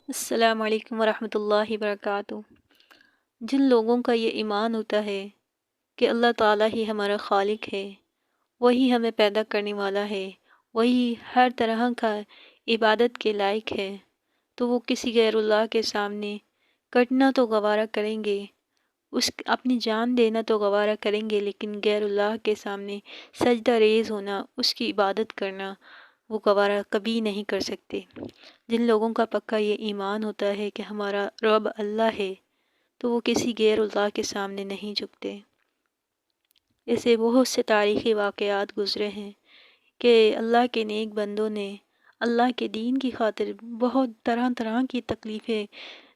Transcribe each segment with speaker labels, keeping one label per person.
Speaker 1: السلام علیکم ورحمۃ اللہ وبرکاتہ۔ جن لوگوں کا یہ ایمان ہوتا ہے کہ اللہ تعالیٰ ہی ہمارا خالق ہے، وہی ہمیں پیدا کرنے والا ہے، وہی ہر طرح کا عبادت کے لائق ہے، تو وہ کسی غیر اللہ کے سامنے کٹنا تو گوارا کریں گے، اپنی جان دینا تو گوارا کریں گے، لیکن غیر اللہ کے سامنے سجدہ ریز ہونا، اس کی عبادت کرنا، وہ گوارا کبھی نہیں کر سکتے۔ جن لوگوں کا پکا یہ ایمان ہوتا ہے کہ ہمارا رب اللہ ہے، تو وہ کسی غیر اللہ کے سامنے نہیں جھکتے۔ ایسے بہت سے تاریخی واقعات گزرے ہیں کہ اللہ کے نیک بندوں نے اللہ کے دین کی خاطر بہت طرح طرح کی تکلیفیں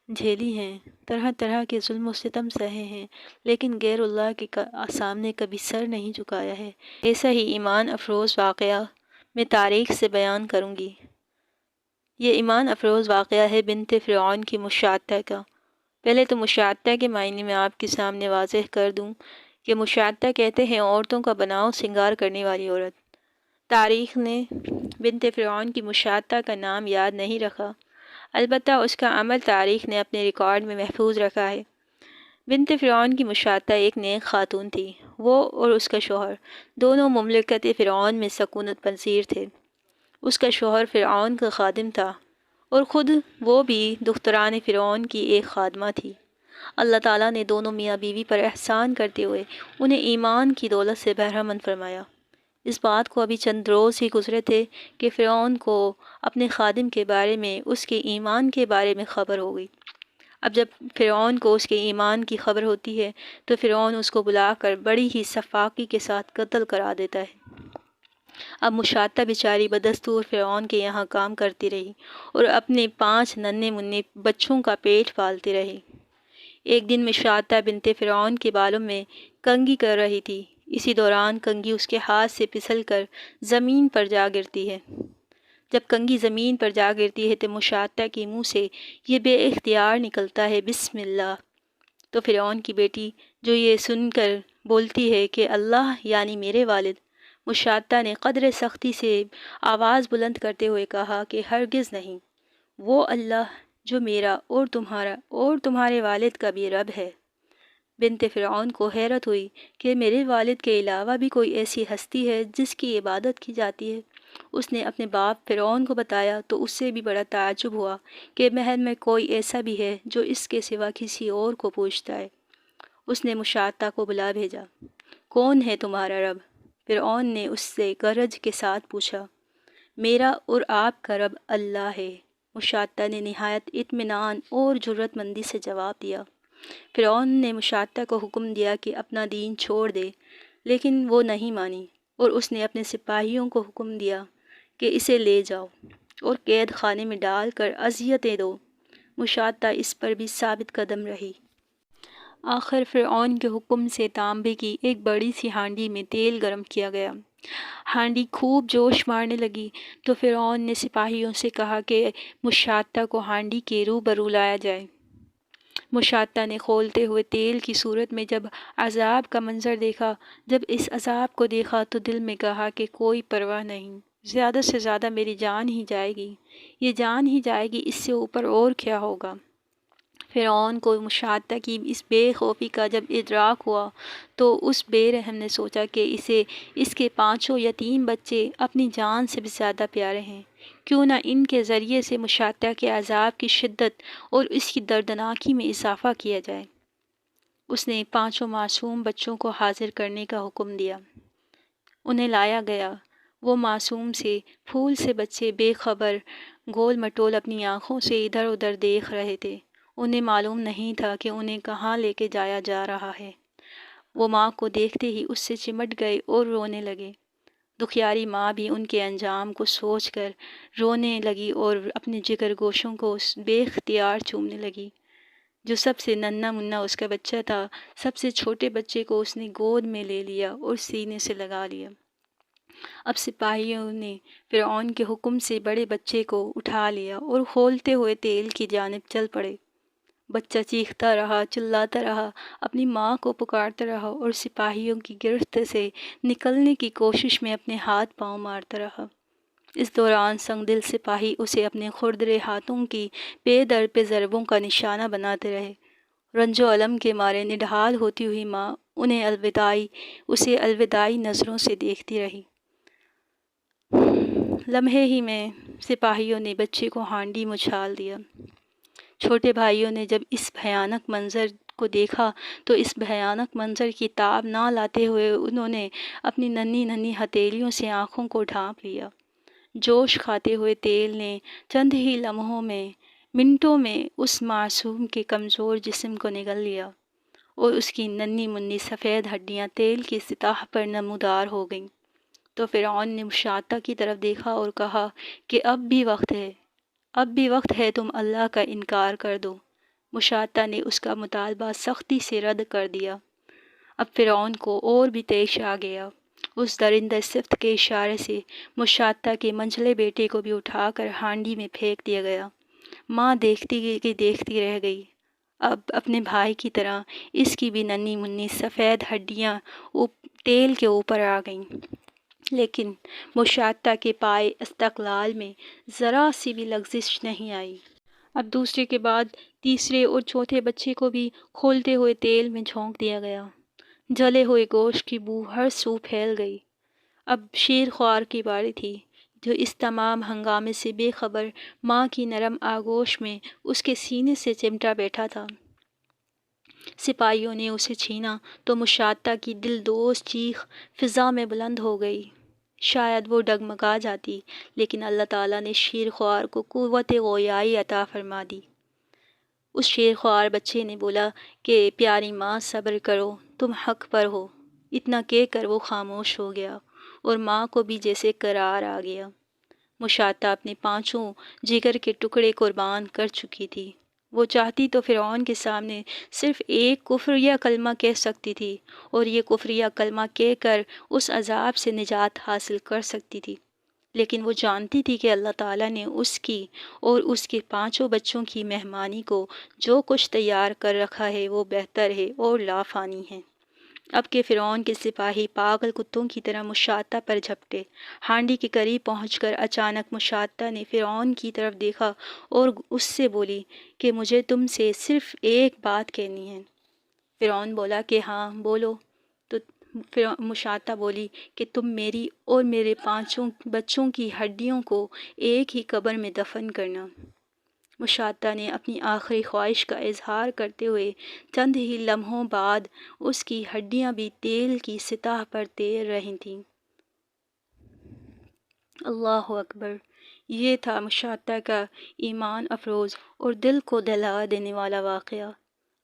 Speaker 1: جھیلی ہیں، طرح طرح کے ظلم و ستم سہے ہیں، لیکن غیر اللہ کے سامنے کبھی سر نہیں جھکایا ہے۔ ایسا ہی ایمان افروز واقعہ میں تاریخ سے بیان کروں گی۔ یہ ایمان افروز واقعہ ہے بنت فرعون کی مشاطہ کا۔ پہلے تو مشاطہ کے معنی میں آپ کے سامنے واضح کر دوں کہ مشاطہ کہتے ہیں عورتوں کا بناؤ سنگار کرنے والی عورت۔ تاریخ نے بنت فرعون کی مشاطہ کا نام یاد نہیں رکھا، البتہ اس کا عمل تاریخ نے اپنے ریکارڈ میں محفوظ رکھا ہے۔ بنت فرعون کی مشاطہ ایک نیک خاتون تھی۔ وہ اور اس کا شوہر دونوں مملکت فرعون میں سکونت پذیر تھے۔ اس کا شوہر فرعون کا خادم تھا اور خود وہ بھی دختران فرعون کی ایک خادمہ تھی۔ اللہ تعالیٰ نے دونوں میاں بیوی پر احسان کرتے ہوئے انہیں ایمان کی دولت سے بہرہ مند فرمایا۔ اس بات کو ابھی چند روز ہی گزرے تھے کہ فرعون کو اپنے خادم کے بارے میں، اس کے ایمان کے بارے میں خبر ہو گئی۔ اب جب فرعون کو اس کے ایمان کی خبر ہوتی ہے تو فرعون اس کو بلا کر بڑی ہی سفاکی کے ساتھ قتل کرا دیتا ہے۔ اب مشاطہ بیچاری بدستور فرعون کے یہاں کام کرتی رہی اور اپنے 5 ننھے منھے بچوں کا پیٹ پالتی رہی۔ ایک دن مشاطہ بنت فرعون کے بالوں میں کنگھی کر رہی تھی۔ اسی دوران کنگھی اس کے ہاتھ سے پھسل کر زمین پر جا گرتی ہے۔ جب کنگھی زمین پر جا گرتی ہے تو مشاطہ کے منہ سے یہ بے اختیار نکلتا ہے بسم اللہ۔ تو فرعون کی بیٹی جو یہ سن کر بولتی ہے کہ اللہ یعنی میرے والد۔ مشاطہ نے قدر سختی سے آواز بلند کرتے ہوئے کہا کہ ہرگز نہیں، وہ اللہ جو میرا اور تمہارا اور تمہارے والد کا بھی رب ہے۔ بنت فرعون کو حیرت ہوئی کہ میرے والد کے علاوہ بھی کوئی ایسی ہستی ہے جس کی عبادت کی جاتی ہے۔ اس نے اپنے باپ فرعون کو بتایا تو اس سے بھی بڑا تعجب ہوا کہ محل میں کوئی ایسا بھی ہے جو اس کے سوا کسی اور کو پوجتا ہے۔ اس نے مشاطہ کو بلا بھیجا۔ کون ہے تمہارا رب؟ فرعون نے اس سے گرج کے ساتھ پوچھا۔ میرا اور آپ کا رب اللہ ہے، مشاطہ نے نہایت اطمینان اور جرأت مندی سے جواب دیا۔ فرعون نے مشاطہ کو حکم دیا کہ اپنا دین چھوڑ دے، لیکن وہ نہیں مانی اور اس نے اپنے سپاہیوں کو حکم دیا کہ اسے لے جاؤ اور قید خانے میں ڈال کر اذیتیں دو۔ مشاطہ اس پر بھی ثابت قدم رہی۔ آخر فرعون کے حکم سے تانبے کی ایک بڑی سی ہانڈی میں تیل گرم کیا گیا۔ ہانڈی خوب جوش مارنے لگی تو فرعون نے سپاہیوں سے کہا کہ مشاطہ کو ہانڈی کے روبرو لایا جائے۔ مشاطہ نے کھولتے ہوئے تیل کی صورت میں جب عذاب کا منظر دیکھا، جب اس عذاب کو دیکھا تو دل میں کہا کہ کوئی پرواہ نہیں، زیادہ سے زیادہ میری جان ہی جائے گی، یہ جان ہی جائے گی، اس سے اوپر اور کیا ہوگا۔ فرعون کو مشاطہ کی اس بے خوفی کا جب ادراک ہوا تو اس بے رحم نے سوچا کہ اسے اس کے 5 یتیم بچے اپنی جان سے بھی زیادہ پیارے ہیں، کیوں نہ ان کے ذریعے سے مشاطہ کے عذاب کی شدت اور اس کی دردناکی میں اضافہ کیا جائے۔ اس نے 5 معصوم بچوں کو حاضر کرنے کا حکم دیا۔ انہیں لایا گیا۔ وہ معصوم سے پھول سے بچے بے خبر گول مٹول اپنی آنکھوں سے ادھر ادھر دیکھ رہے تھے۔ انہیں معلوم نہیں تھا کہ انہیں کہاں لے کے جایا جا رہا ہے۔ وہ ماں کو دیکھتے ہی اس سے چمٹ گئے اور رونے لگے۔ دکھیاری ماں بھی ان کے انجام کو سوچ کر رونے لگی اور اپنے جگر گوشوں کو بے اختیار چومنے لگی۔ جو سب سے ننھا منھا اس کا بچہ تھا، سب سے چھوٹے بچے کو اس نے گود میں لے لیا اور سینے سے لگا لیا۔ اب سپاہیوں نے فرعون کے حکم سے بڑے بچے کو اٹھا لیا اور کھولتے ہوئے تیل کی جانب چل پڑے۔ بچہ چیختا رہا، چلاتا رہا، اپنی ماں کو پکارتا رہا اور سپاہیوں کی گرفت سے نکلنے کی کوشش میں اپنے ہاتھ پاؤں مارتا رہا۔ اس دوران سنگ دل سپاہی اسے اپنے کھردرے ہاتھوں کی پے در پہ ضربوں کا نشانہ بناتے رہے۔ رنج و الم کے مارے نڈھال ہوتی ہوئی ماں اسے الوداعی نظروں سے دیکھتی رہی۔ لمحے ہی میں سپاہیوں نے بچے کو ہانڈی میں اچھال دیا۔ چھوٹے بھائیوں نے جب اس بھیانک منظر کو دیکھا تو اس بھیانک منظر کی تاب نہ لاتے ہوئے انہوں نے اپنی ننھی ننھی ہتھیلیوں سے آنکھوں کو ڈھانپ لیا۔ جوش کھاتے ہوئے تیل نے چند ہی لمحوں میں، منٹوں میں اس معصوم کے کمزور جسم کو نگل لیا اور اس کی ننھی منھی سفید ہڈیاں تیل کی سطح پر نمودار ہو گئیں۔ تو فرعون نے مشاطہ کی طرف دیکھا اور کہا کہ اب بھی وقت ہے تم اللہ کا انکار کر دو۔ مشاطہ نے اس کا مطالبہ سختی سے رد کر دیا۔ اب فرعون کو اور بھی طیش آ گیا۔ اس درندہ صفت کے اشارے سے مشاطہ کے منجلے بیٹے کو بھی اٹھا کر ہانڈی میں پھینک دیا گیا۔ ماں دیکھتی رہ گئی۔ اب اپنے بھائی کی طرح اس کی بھی ننھی منھی سفید ہڈیاں تیل کے اوپر آ گئیں، لیکن مشاطہ کے پائے استقلال میں ذرا سی بھی لغزش نہیں آئی۔ اب دوسرے کے بعد تیسرے اور چوتھے بچے کو بھی کھولتے ہوئے تیل میں جھونک دیا گیا۔ جلے ہوئے گوشت کی بو ہر سو پھیل گئی۔ اب شیر خوار کی باری تھی، جو اس تمام ہنگامے سے بے خبر ماں کی نرم آغوش میں اس کے سینے سے چمٹا بیٹھا تھا۔ سپاہیوں نے اسے چھینا تو مشاطہ کی دلدوز چیخ فضا میں بلند ہو گئی۔ شاید وہ ڈگمگا جاتی، لیکن اللہ تعالیٰ نے شیر خوار کو قوت گویائی عطا فرما دی۔ اس شیر خوار بچے نے بولا کہ پیاری ماں صبر کرو، تم حق پر ہو۔ اتنا کہہ کر وہ خاموش ہو گیا اور ماں کو بھی جیسے قرار آ گیا۔ مشاطہ اپنے پانچوں جگر کے ٹکڑے قربان کر چکی تھی۔ وہ چاہتی تو فرعون کے سامنے صرف ایک کفریہ کلمہ کہہ سکتی تھی اور یہ کفریہ کلمہ کہہ کر اس عذاب سے نجات حاصل کر سکتی تھی، لیکن وہ جانتی تھی کہ اللہ تعالیٰ نے اس کی اور اس کے پانچوں بچوں کی مہمانی کو جو کچھ تیار کر رکھا ہے وہ بہتر ہے اور لافانی ہے۔ اب کہ فرعون کے سپاہی پاگل کتوں کی طرح مشاطہ پر جھپٹے، ہانڈی کے قریب پہنچ کر اچانک مشاطہ نے فرعون کی طرف دیکھا اور اس سے بولی کہ مجھے تم سے صرف ایک بات کہنی ہے۔ فرعون بولا کہ ہاں بولو۔ تو مشاطہ بولی کہ تم میری اور میرے پانچوں بچوں کی ہڈیوں کو ایک ہی قبر میں دفن کرنا۔ مشاطہ نے اپنی آخری خواہش کا اظہار کرتے ہوئے چند ہی لمحوں بعد اس کی ہڈیاں بھی تیل کی سطح پر تیر رہی تھیں۔ اللہ اکبر! یہ تھا مشاطہ کا ایمان افروز اور دل کو دہلا دینے والا واقعہ۔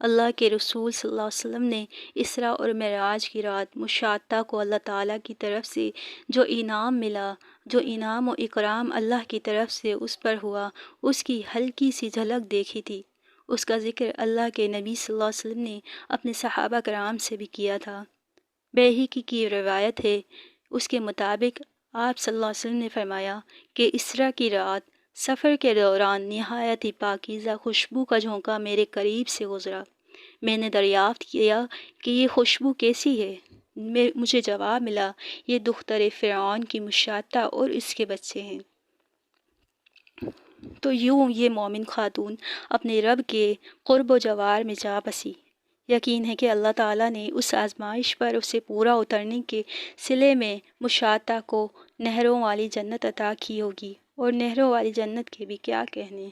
Speaker 1: اللہ کے رسول صلی اللہ علیہ وسلم نے اسراء اور معراج کی رات مشاطہ کو اللہ تعالیٰ کی طرف سے جو انعام ملا، جو انعام و اکرام اللہ کی طرف سے اس پر ہوا، اس کی ہلکی سی جھلک دیکھی تھی۔ اس کا ذکر اللہ کے نبی صلی اللہ علیہ وسلم نے اپنے صحابہ کرام سے بھی کیا تھا۔ بیہقی کی روایت ہے، اس کے مطابق آپ صلی اللہ علیہ وسلم نے فرمایا کہ اسراء کی رات سفر کے دوران نہایت ہی پاکیزہ خوشبو کا جھونکا میرے قریب سے گزرا۔ میں نے دریافت کیا کہ یہ خوشبو کیسی ہے؟ مجھے جواب ملا، یہ دختر فرعون کی مشاطہ اور اس کے بچے ہیں۔ تو یوں یہ مومن خاتون اپنے رب کے قرب و جوار میں جا بسی۔ یقین ہے کہ اللہ تعالیٰ نے اس آزمائش پر اسے پورا اترنے کے صلے میں مشاطہ کو نہروں والی جنت عطا کی ہوگی، اور نہروں والی جنت کے بھی کیا کہنے۔